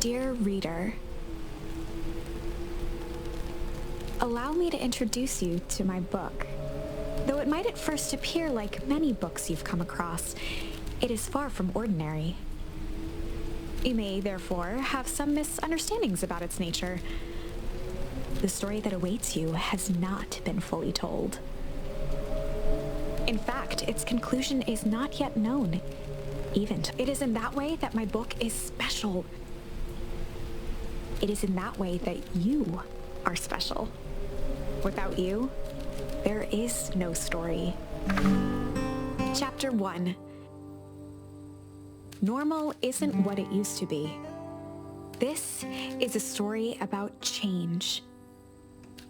Dear reader, allow me to introduce you to my book. Though it might at first appear like many books you've come across, it is far from ordinary. You may, therefore, have some misunderstandings about its nature. The story that awaits you has not been fully told. In fact, its conclusion is not yet known. It is in that way that my book is special. It is in that way that you are special. Without you, there is no story. Chapter 1. Normal isn't what it used to be. This is a story about change.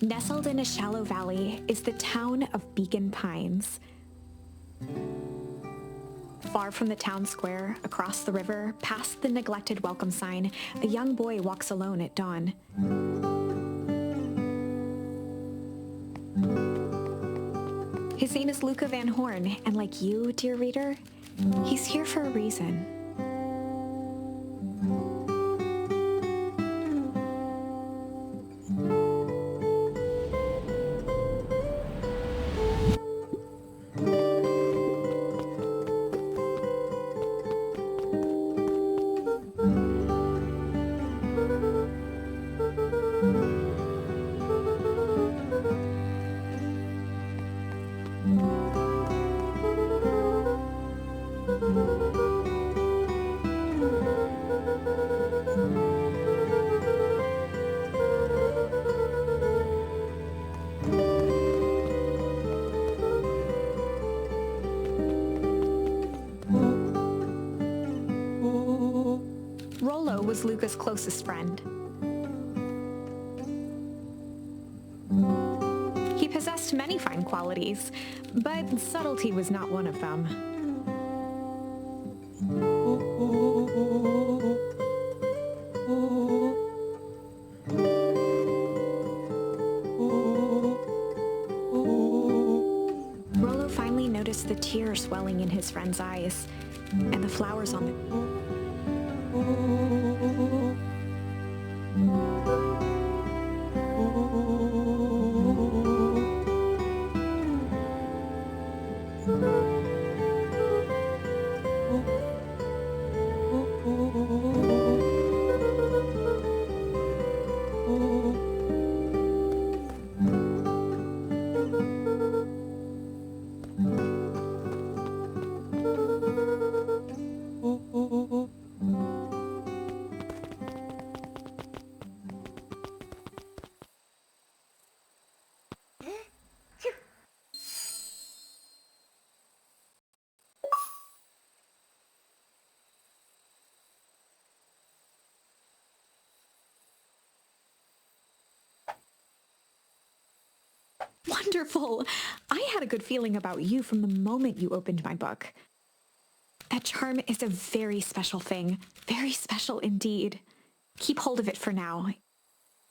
Nestled in a shallow valley is the town of Beacon Pines. Far from the town square, across the river, past the neglected welcome sign, a young boy walks alone at dawn. His name is Luca Van Horn, and like you, dear reader, he's here for a reason. Rollo was Luca's closest friend. He possessed many fine qualities, but subtlety was not one of them. Rollo finally noticed the tears swelling in his friend's eyes, and the flowers on the... Wonderful! I had a good feeling about you from the moment you opened my book. That charm is a very special thing. Very special indeed. Keep hold of it for now.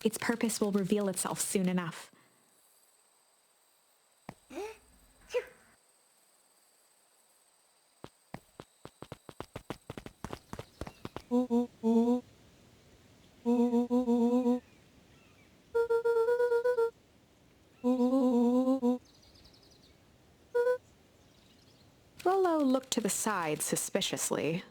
Its purpose will reveal itself soon enough. Rollo looked to the side suspiciously.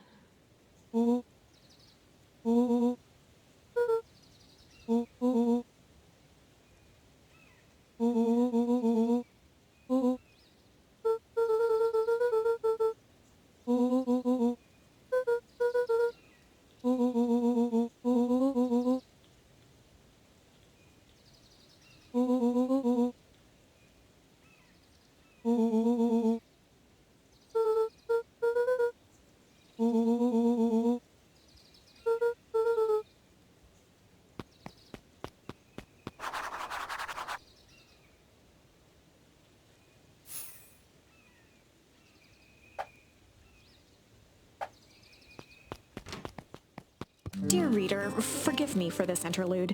Dear reader, forgive me for this interlude.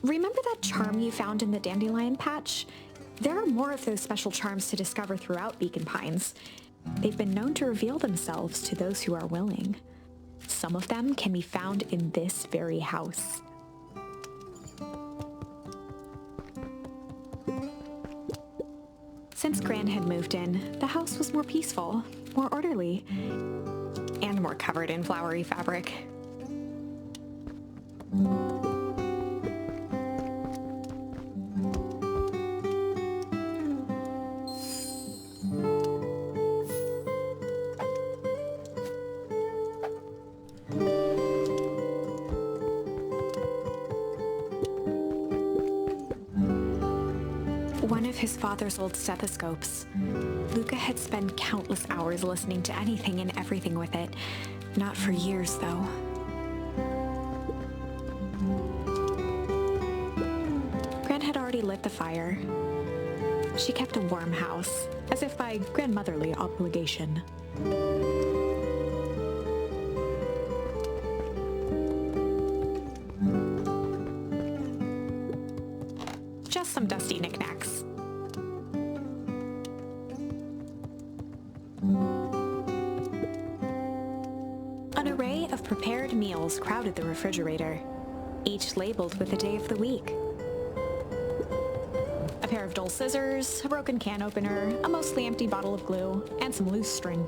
Remember that charm you found in the dandelion patch? There are more of those special charms to discover throughout Beacon Pines. They've been known to reveal themselves to those who are willing. Some of them can be found in this very house. Since Gran had moved in, the house was more peaceful, more orderly, and more covered in flowery fabric. One of his father's old stethoscopes. Luca had spent countless hours listening to anything and everything with it. Not for years, though. Gran had already lit the fire. She kept a warm house, as if by grandmotherly obligation. Just some dusty knickknacks. An array of prepared meals crowded the refrigerator, each labeled with the day of the week. A pair of dull scissors, a broken can opener, a mostly empty bottle of glue, and some loose string.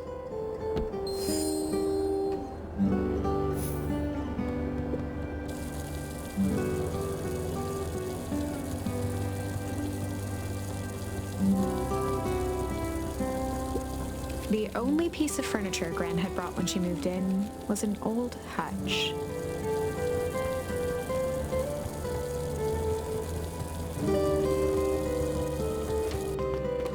The only piece of furniture Gran had brought when she moved in was an old hutch.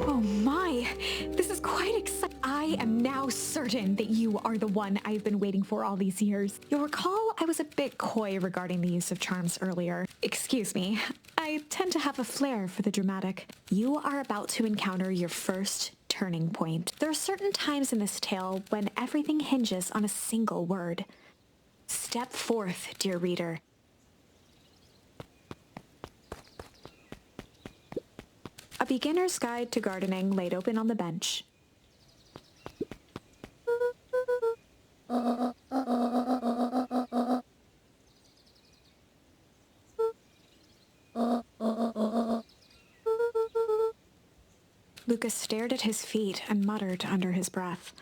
Oh my! This is quite exciting. I am now certain that you are the one I've been waiting for all these years. You'll recall I was a bit coy regarding the use of charms earlier. Excuse me. I tend to have a flair for the dramatic. You are about to encounter your first turning point. There are certain times in this tale when everything hinges on a single word. Step forth, dear reader. A beginner's guide to gardening laid open on the bench. Lucas stared at his feet and muttered under his breath.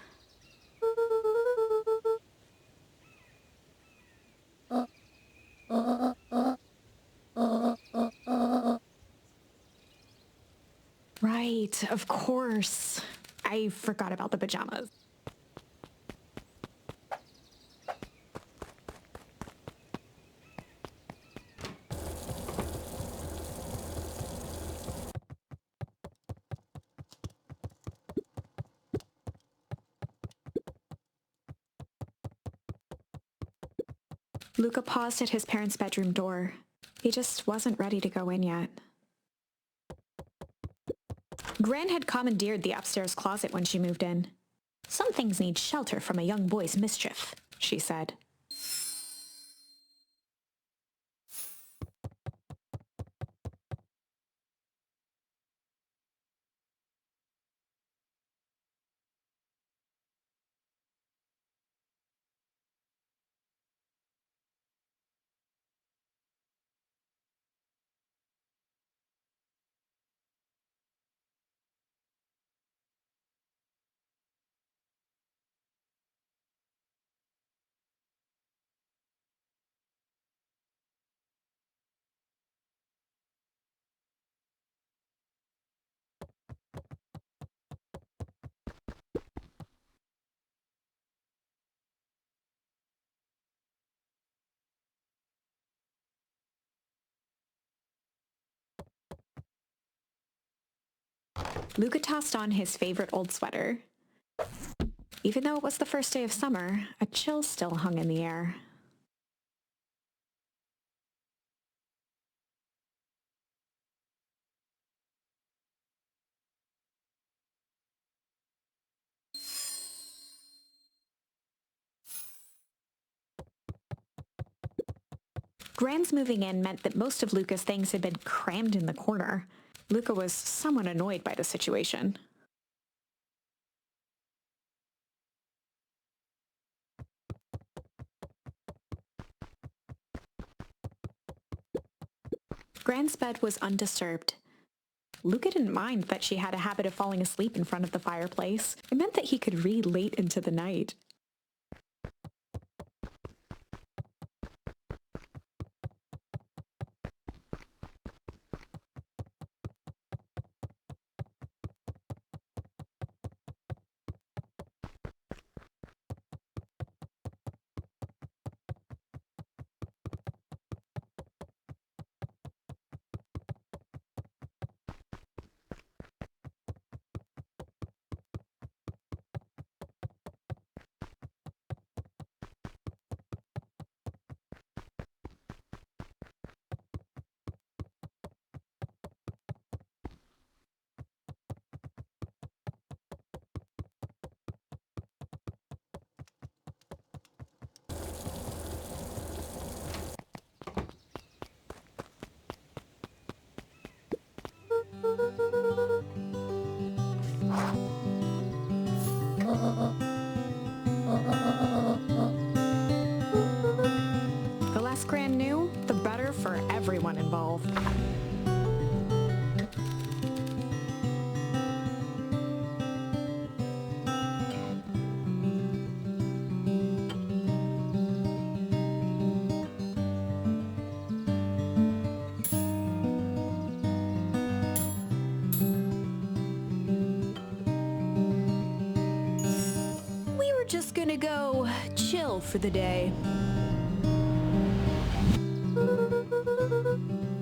Right, of course. I forgot about the pajamas. Luca paused at his parents' bedroom door. He just wasn't ready to go in yet. Gran had commandeered the upstairs closet when she moved in. Some things need shelter from a young boy's mischief, she said. Luca tossed on his favorite old sweater. Even though it was the first day of summer, a chill still hung in the air. Gran's moving in meant that most of Luca's things had been crammed in the corner. Luca was somewhat annoyed by the situation. Gran's bed was undisturbed. Luca didn't mind that she had a habit of falling asleep in front of the fireplace. It meant that he could read late into the night. The less Gran knew, the better for everyone involved. We were just gonna go chill for the day.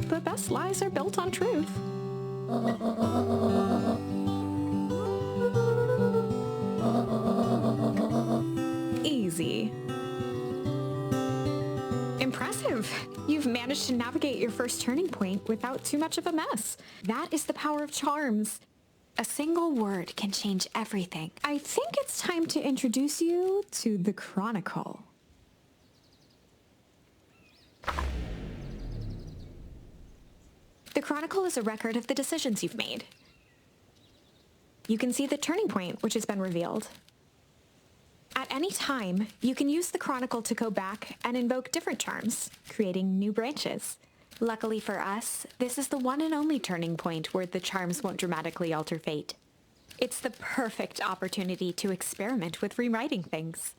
The best lies are built on truth. Easy. Impressive. You've managed to navigate your first turning point without too much of a mess. That is the power of charms. A single word can change everything. I think it's time to introduce you to the Chronicle. The Chronicle is a record of the decisions you've made. You can see the turning point which has been revealed. At any time, you can use the Chronicle to go back and invoke different charms, creating new branches. Luckily for us, this is the one and only turning point where the charms won't dramatically alter fate. It's the perfect opportunity to experiment with rewriting things.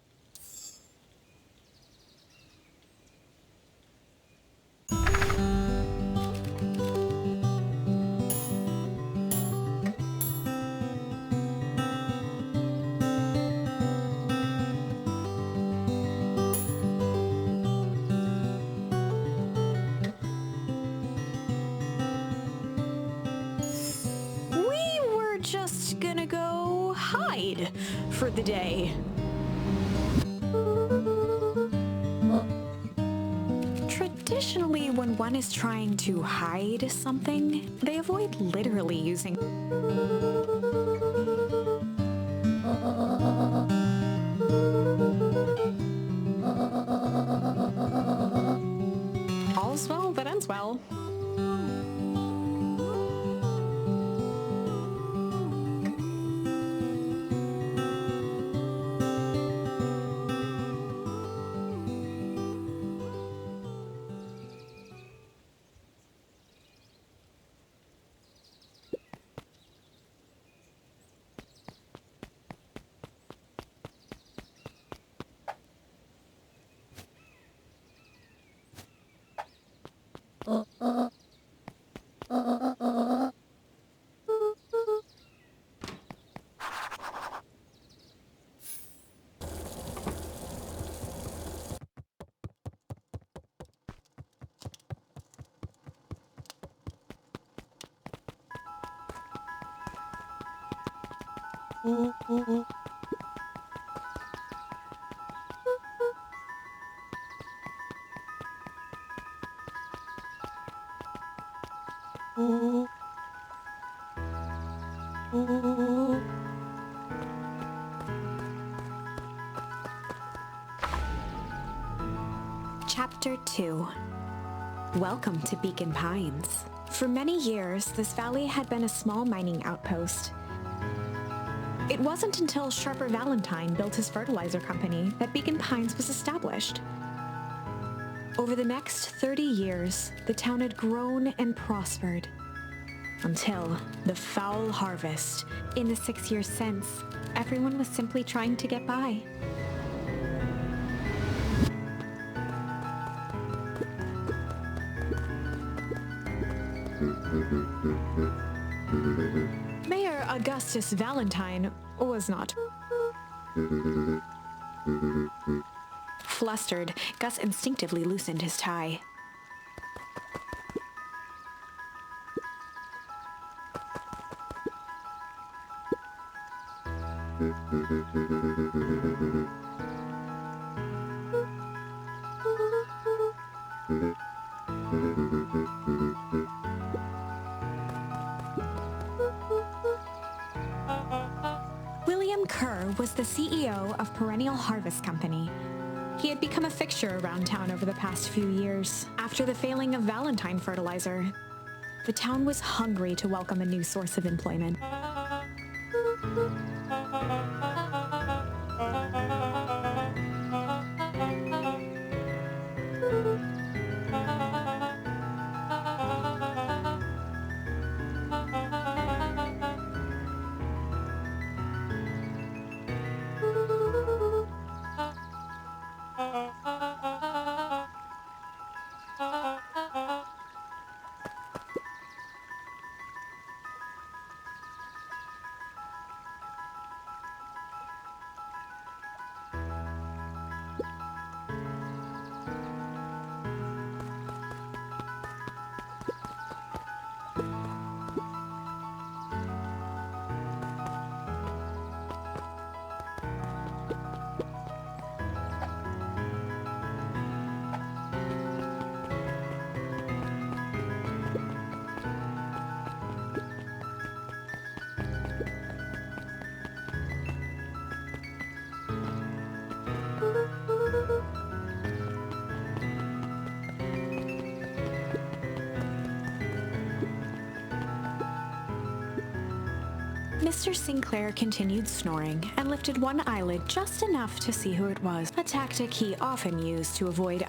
Gonna go hide for the day. Traditionally, when one is trying to hide something, they avoid literally using all's well that ends well. Chapter 2. Welcome to Beacon Pines. For many years, this valley had been a small mining outpost. It wasn't until Sharper Valentine built his fertilizer company that Beacon Pines was established. Over the next 30 years, the town had grown and prospered. Until the foul harvest. In the 6 years since, everyone was simply trying to get by. Mayor Augustus Valentine was not. Flustered, Gus instinctively loosened his tie. William Kerr was the CEO of Perennial Harvest Company. He had become a fixture around town over the past few years. After the failing of Valentine fertilizer, the town was hungry to welcome a new source of employment. Mr. Sinclair continued snoring and lifted one eyelid just enough to see who it was, a tactic he often used to avoid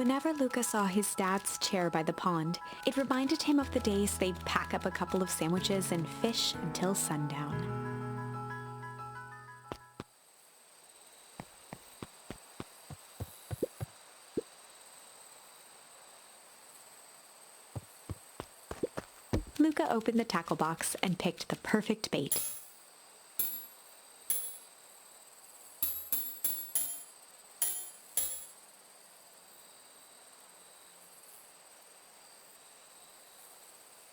Whenever Luca saw his dad's chair by the pond, it reminded him of the days they'd pack up a couple of sandwiches and fish until sundown. Luca opened the tackle box and picked the perfect bait.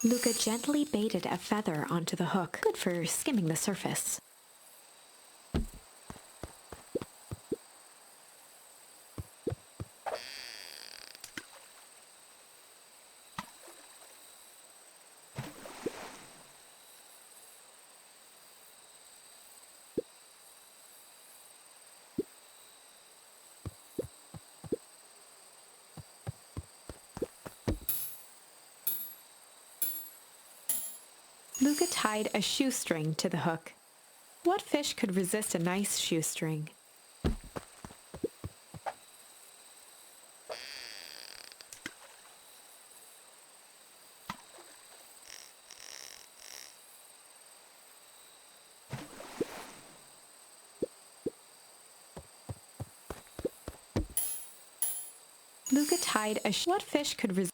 Luca gently baited a feather onto the hook, good for skimming the surface. Luca tied a shoestring to the hook. What fish could resist a nice shoestring? Luca tied a what fish could resist.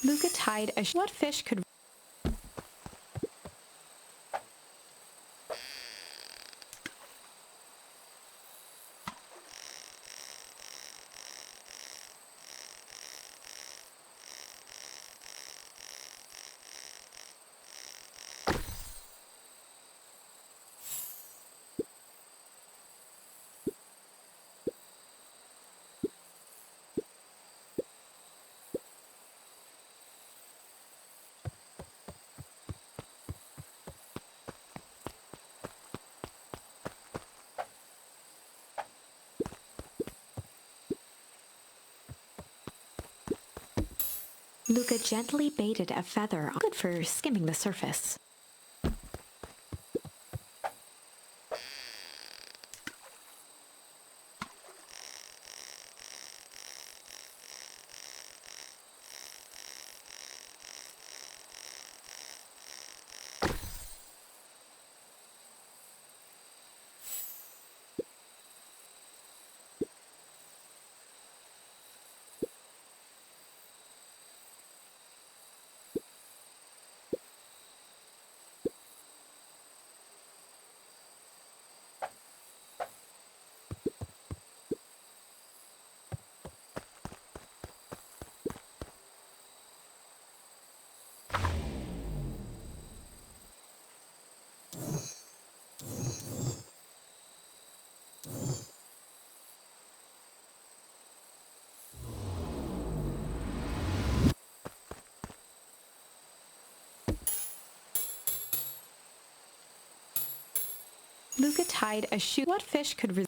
Luca tied a what fish could. Luca gently baited a feather, good for skimming the surface. Luca tied a shoe. What fish could resist?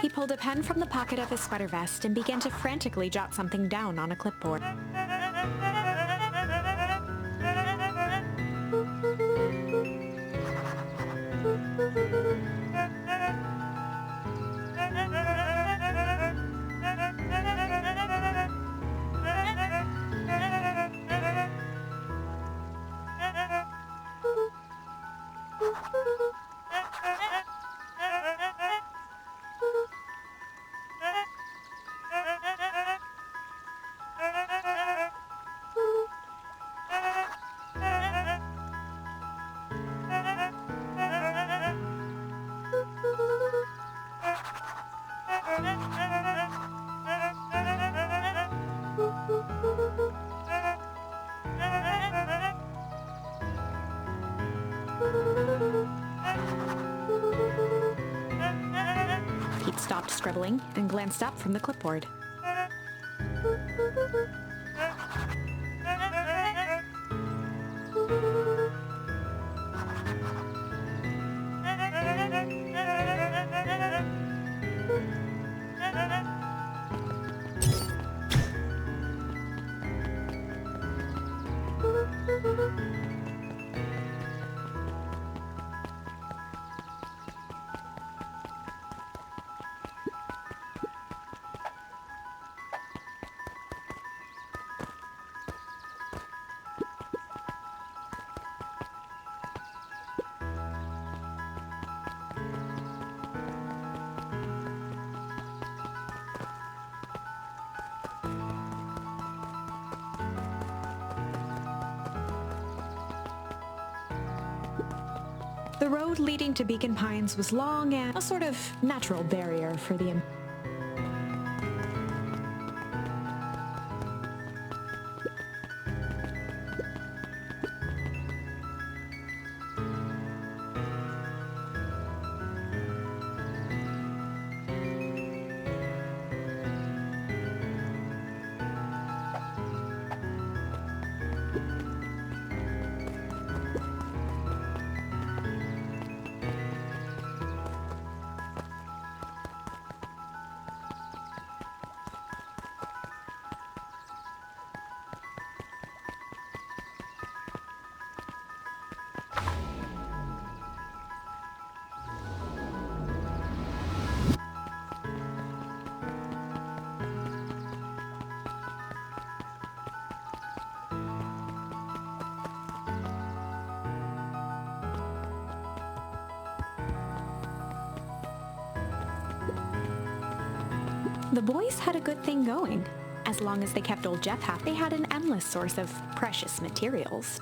He pulled a pen from the pocket of his sweater vest and began to frantically jot something down on a clipboard. Pete stopped scribbling and glanced up from the clipboard. The road leading to Beacon Pines was long and a sort of natural barrier for the... The boys had a good thing going. As long as they kept old Jeff happy, they had an endless source of precious materials.